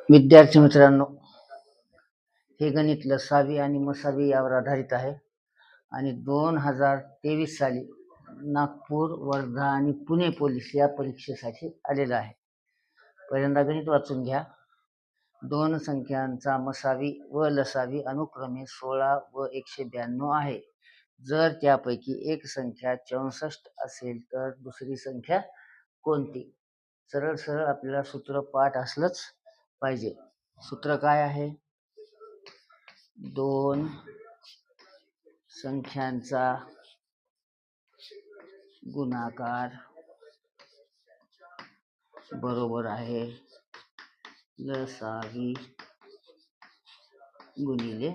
विद्यार्थी मित्रांनो, हे गणित लसावी आणि मसावी यावर आधारित आहे आणि 2023 साली नागपूर, वर्धा आणि पुणे पोलीस या परीक्षेसाठी आलेलं आहे. पहिल्यांदा गणित वाचून घ्या. दोन संख्यांचा मसावी व लसावी अनुक्रमे 16 व 192 आहे. जर त्यापैकी एक संख्या 64 असेल तर दुसरी संख्या कोणती? सरळ सरळ आपल्याला सूत्र पाठ असलंच पाहिजे. सूत्र काय आहे? दोन संख्यांचा गुणाकार बरोबर आहे लसावी गुणिले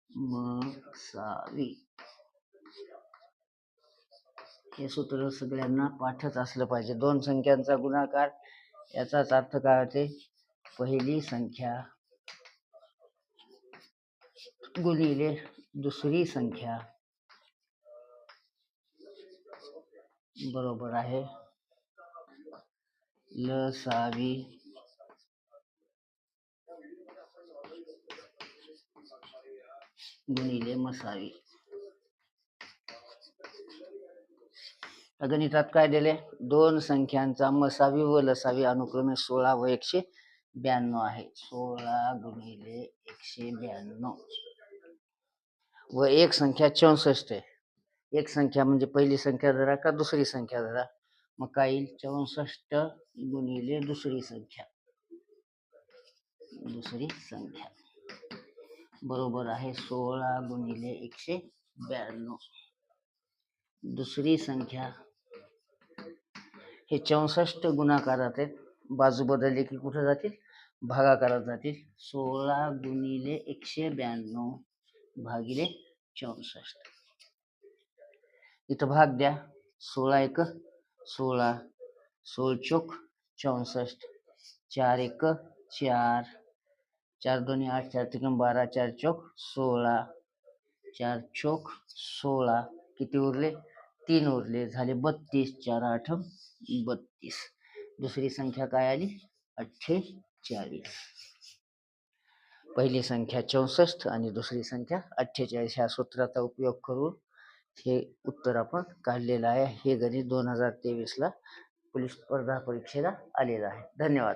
मसावी. हे सूत्र सगळ्यांना पाठच असलं पाहिजे. दोन संख्यांचा गुणाकार याचाच अर्थ काय होते? पहिली संख्या गुणिले दुसरी संख्या बरोबर आहे लसावी गुणिले मसावी. गणितात काय दिले? दोन संख्यांचा मसावी व लसावी अनुक्रमे 16 व 192 आहे. 16 गुणिले 192 व एक संख्या 64 आहे. एक संख्या म्हणजे पहिली संख्या धरा का दुसरी संख्या धरा? मग काय येईल? 64 गुणिले दुसरी संख्या बरोबर आहे 16 गुणिले 192. दुसरी संख्या हे 64 गुणाकारात आहेत, बाजू बदलली की कुठे जातील? भागाकारात जातील. 16 गुणिले 192 भागिले 64. इथं भाग द्या. 16 एक 16, 16 चोक 64, 4 एक 4, 4 दोन्ही 8, 4 त्रिकोण 12, 4 चोक 16, 4 चोक 16. किती उरले? 3 उरले, झाले 32. 4 8 32. दुसरी संख्या काय आली? 48. पहिली संख्या 64 आणि दुसरी संख्या 48. ह्या सूत्राचा उपयोग करून हे उत्तर आपण काढलेलं आहे. हे गणित 2023 ला पोलीस स्पर्धा परीक्षेला आलेलं आहे. धन्यवाद.